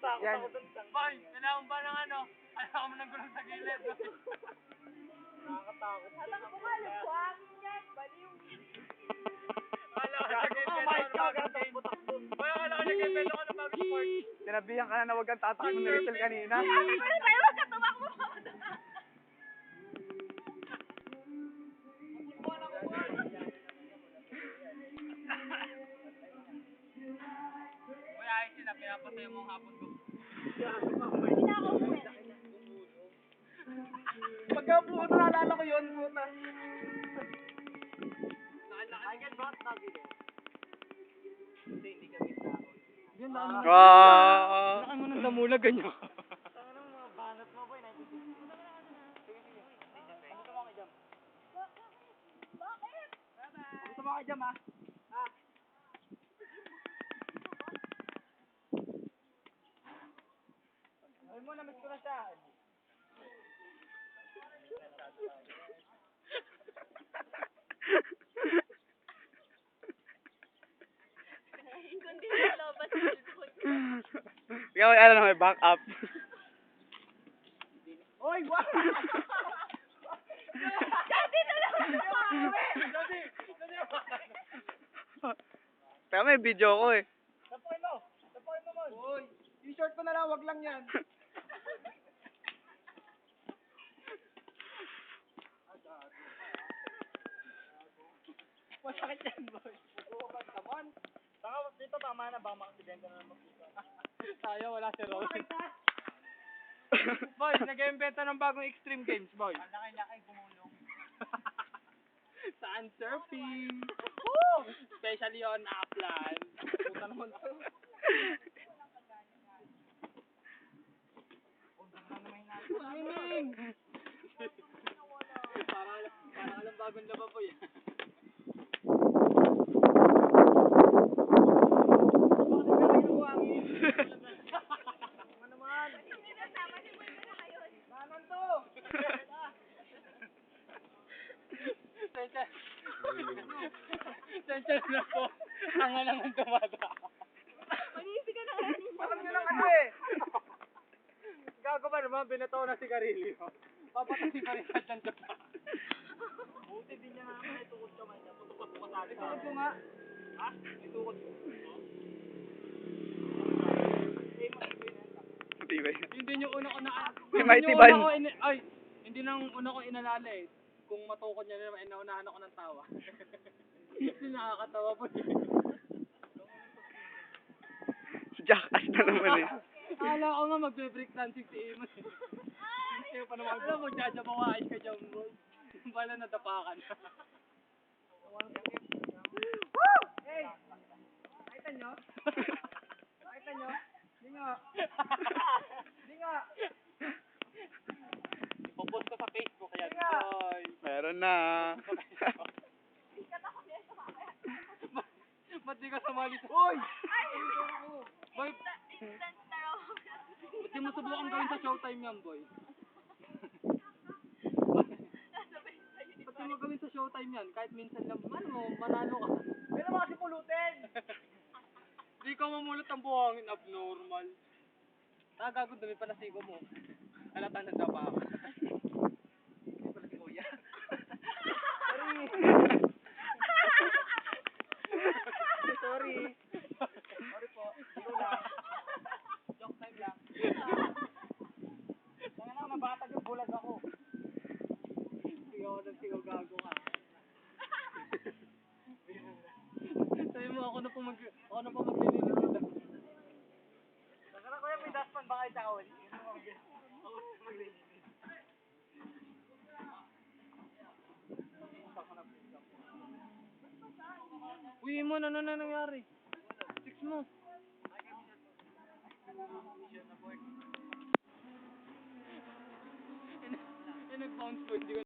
Natatakot Yan. ako dun. Boy, kailangan ba ng ano? Ayaw mo ng gulong sa gilid. Nakakatakot. Alam ko nga, luwang yan, baliw. Akala ko Oh nag-invento my ako ng God, bagong game. takbo-takbo. Boy, akala ko nag-invento ako ng bagong sport. Sinabihan ka na huwag kang tatakbo ni Rachel kanina. Sabi ko na sa'yo, huwag ka tumakbo. Boy, ayos sila. Pinapasaya mo ang hapon ko. Hindi na ako uwi. Pagka puta, naalala ko yun, puta. I get brought down dito. Hindi kami tao. Yun lang. Wow. Laki mo ng damula, ganyan. Ano mga banat mo, boy? Gusto mo kay Jam? Bakit? Gusto mo kay Jam, ha? Ha? Ay mo, namiss ko na siya. Kundi sa lobas sa likod. Ikaw, ano na, may back up. Oy, wow! Kasi na lang. Kaya may video ko eh. Tapuin mo! Tapuin mo, Mon! Oy! Yung short ko na lang, wag lang yan. Masakit yan, boy. Bukas naman. Saka dito tama na ba makaksidente na naman dito. Tayo, wala si Rory. Boy, nag-invento ng bagong extreme games, boy. Laki-laki gumulong. Sand surfing. Woo! Especially on upland. Puta naman to. Swimming! Para alam bagong laba, boy. Ano naman? Hindi na sama si Boy na ngayon. Nanan to! Sensya na po. Ang alangan tumata. Mag-iisip ka na nga. Alam nyo lang ano eh! Gago ba naman, binato na si Carilio. Papatasin pa rin sa dyan to. Buti din niya namin ay tukod kamay niya. Putukot mo sa akin. Itukod ko nga. Ha? Itukod mo. Matibay. Hindi yung una ko na... May mighty yung band. una ko ay, hindi nang una ko inalala eh. Kung matukod niya naman, naunahan ako ng tawa. Kasi nakakatawa po. Jackass na naman eh. Akala ko nga magbe-break dancing si Amos. Ayaw pa naman. Alam mo, jajabawain ka dyan, boy. Bala natapakan. Hey! Nakita nyo? Nakita nyo? Hindi nga. Hindi nga. Ipopost ko sa Facebook yan. Sige. Boy. Meron na. Sikat ako nito mamaya. Ba't di ka sumali sa... Uy! Boy, Instant na raw. ba't di mo subukan gawin sa showtime yan, boy? Nasabay sa'yo. Ba't di mo gawin sa showtime yan? Kahit minsan lang, ano mo, manalo ka. Pero mga kasi pulutin! Di ka mamulot ang buhangin, abnormal. Gago, dumi pa na sigo mo. Halatang nagdapa ako. Hindi pala si Kuya. Sorry. Sorry. Sorry po. Ito lang. Joke time lang. Kaya na mabatag yung bulag ako. Sigaw ka ng sigaw, gago ka. Sabi mo, ako na po maglilinis dito. Saka na kuya, may dustpan ba kayo sa kawal? Ako maglinis. Uy, mo, ano na nangyari? 6 mo. Nag-bounce po, hindi ko